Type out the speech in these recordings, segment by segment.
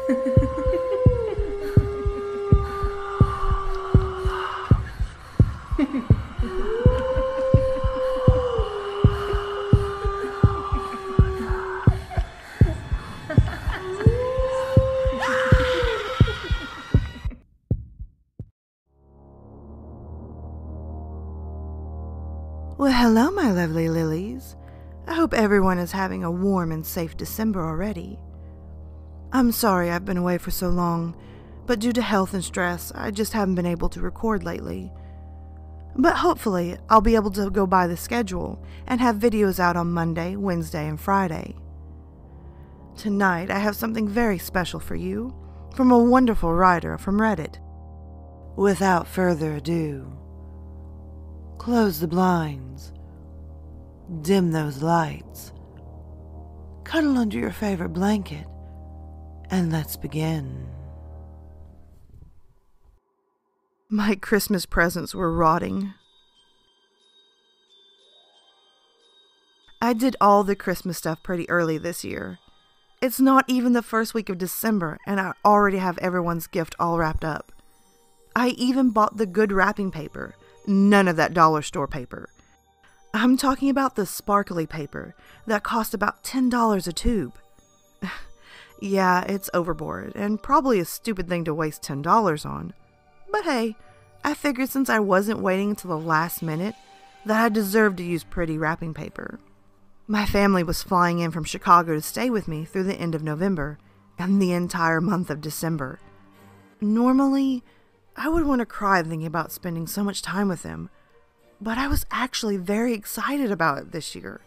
Well, hello, my lovely lilies. I hope everyone is having a warm and safe December already. I'm sorry I've been away for so long, but due to health and stress, I just haven't been able to record lately. But hopefully, I'll be able to go by the schedule and have videos out on Monday, Wednesday, and Friday. Tonight, I have something very special for you from a wonderful writer from Reddit. Without further ado, close the blinds, dim those lights, cuddle under your favorite blanket, and let's begin. My Christmas presents were rotting. I did all the Christmas stuff pretty early this year. It's not even the first week of December, and I already have everyone's gift all wrapped up. I even bought the good wrapping paper. None of that dollar store paper. I'm talking about the sparkly paper that cost about $10 a tube. Yeah, it's overboard and probably a stupid thing to waste $10 on. But hey, I figured since I wasn't waiting until the last minute that I deserved to use pretty wrapping paper. My family was flying in from Chicago to stay with me through the end of November and the entire month of December. Normally, I would want to cry thinking about spending so much time with them, but I was actually very excited about it this year.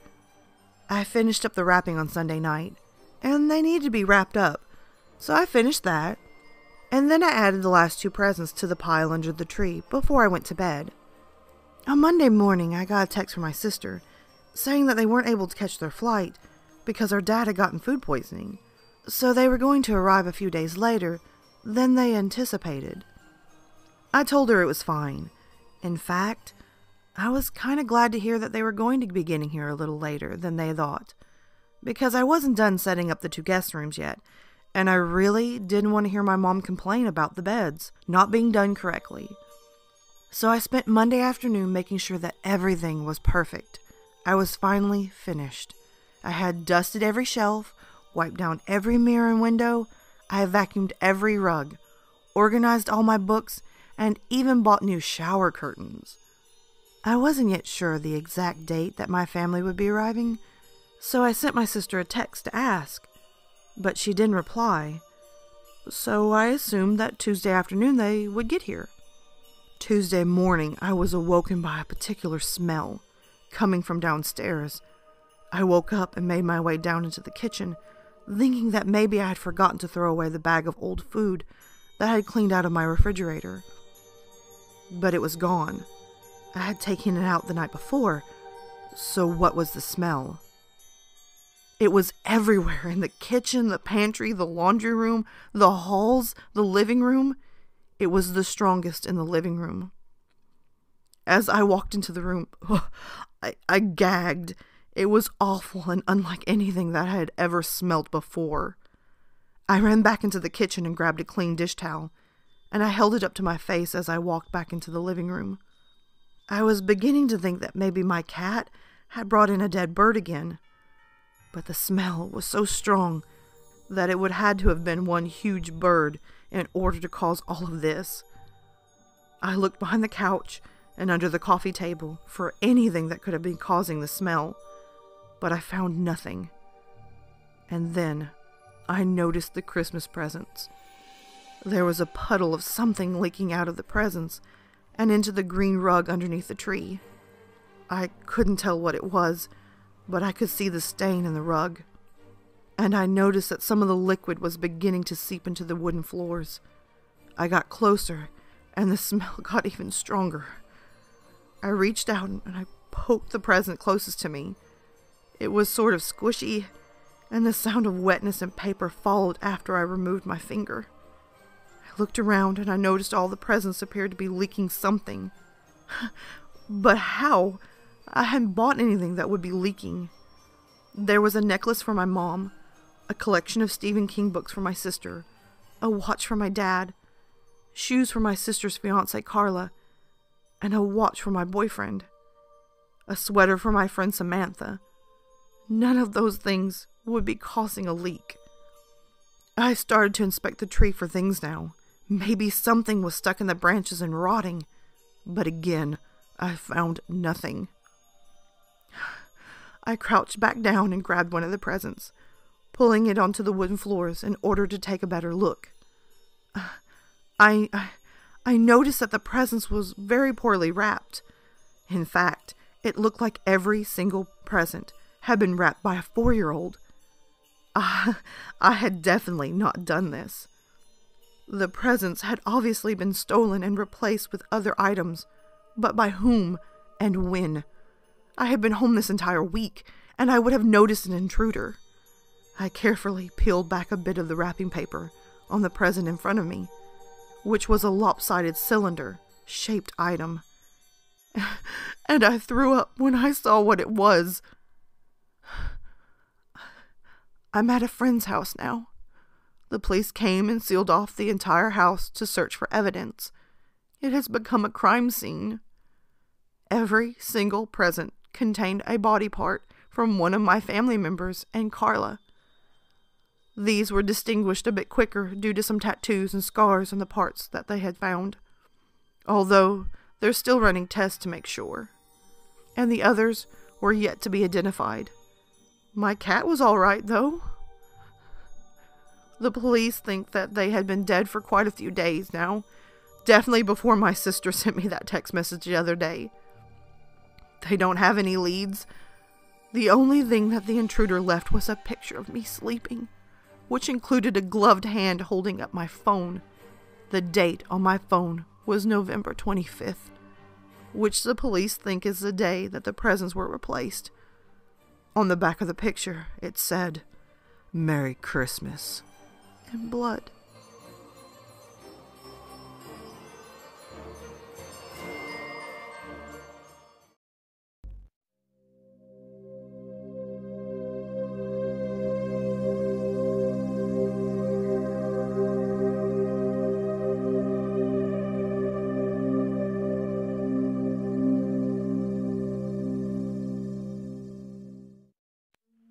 I finished up the wrapping on Sunday night, and they needed to be wrapped up, so I finished that, and then I added the last 2 presents to the pile under the tree before I went to bed. On Monday morning, I got a text from my sister saying that they weren't able to catch their flight because our dad had gotten food poisoning, so they were going to arrive a few days later than they anticipated. I told her it was fine. In fact, I was kind of glad to hear that they were going to be getting here a little later than they thought, because I wasn't done setting up the 2 guest rooms yet, and I really didn't want to hear my mom complain about the beds not being done correctly. So I spent Monday afternoon making sure that everything was perfect. I was finally finished. I had dusted every shelf, wiped down every mirror and window, I vacuumed every rug, organized all my books, and even bought new shower curtains. I wasn't yet sure the exact date that my family would be arriving, so I sent my sister a text to ask, but she didn't reply, so I assumed that Tuesday afternoon they would get here. Tuesday morning, I was awoken by a particular smell coming from downstairs. I woke up and made my way down into the kitchen, thinking that maybe I had forgotten to throw away the bag of old food that I had cleaned out of my refrigerator. But it was gone. I had taken it out the night before, so what was the smell? It was everywhere, in the kitchen, the pantry, the laundry room, the halls, the living room. It was the strongest in the living room. As I walked into the room, I gagged. It was awful and unlike anything that I had ever smelled before. I ran back into the kitchen and grabbed a clean dish towel, and I held it up to my face as I walked back into the living room. I was beginning to think that maybe my cat had brought in a dead bird again, but the smell was so strong that it would had to have been one huge bird in order to cause all of this. I looked behind the couch and under the coffee table for anything that could have been causing the smell, but I found nothing. And then I noticed the Christmas presents. There was a puddle of something leaking out of the presents and into the green rug underneath the tree. I couldn't tell what it was, but I could see the stain in the rug. And I noticed that some of the liquid was beginning to seep into the wooden floors. I got closer, and the smell got even stronger. I reached out and I poked the present closest to me. It was sort of squishy, and the sound of wetness and paper followed after I removed my finger. I looked around and I noticed all the presents appeared to be leaking something. But how? I hadn't bought anything that would be leaking. There was a necklace for my mom, a collection of Stephen King books for my sister, a watch for my dad, shoes for my sister's fiancée Carla, and a watch for my boyfriend, a sweater for my friend Samantha. None of those things would be causing a leak. I started to inspect the tree for things now. Maybe something was stuck in the branches and rotting, but again, I found nothing. I crouched back down and grabbed one of the presents, pulling it onto the wooden floors in order to take a better look. I noticed that the present was very poorly wrapped. In fact, it looked like every single present had been wrapped by a 4-year-old. I had definitely not done this. The presents had obviously been stolen and replaced with other items, but by whom and when? I had been home this entire week, and I would have noticed an intruder. I carefully peeled back a bit of the wrapping paper on the present in front of me, which was a lopsided cylinder-shaped item. And I threw up when I saw what it was. I'm at a friend's house now. The police came and sealed off the entire house to search for evidence. It has become a crime scene. Every single present contained a body part from one of my family members and Carla. These were distinguished a bit quicker due to some tattoos and scars on the parts that they had found, although they're still running tests to make sure. And the others were yet to be identified. My cat was all right, though. The police think that they had been dead for quite a few days now, definitely before my sister sent me that text message the other day. They don't have any leads. The only thing that the intruder left was a picture of me sleeping, which included a gloved hand holding up my phone. The date on my phone was November 25th, which the police think is the day that the presents were replaced. On the back of the picture, it said, "Merry Christmas," in blood.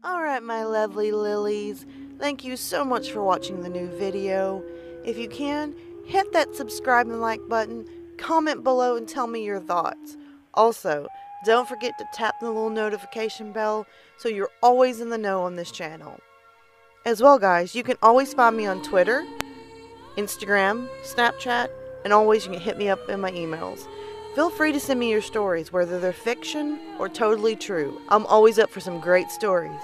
Alright, my lovely lilies, thank you so much for watching the new video. If you can, hit that subscribe and like button, comment below and tell me your thoughts. Also, don't forget to tap the little notification bell so you're always in the know on this channel. As well, guys, you can always find me on Twitter, Instagram, Snapchat, and always you can hit me up in my emails. Feel free to send me your stories, whether they're fiction or totally true. I'm always up for some great stories.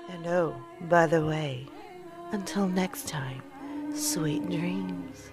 And oh, by the way, until next time, sweet dreams.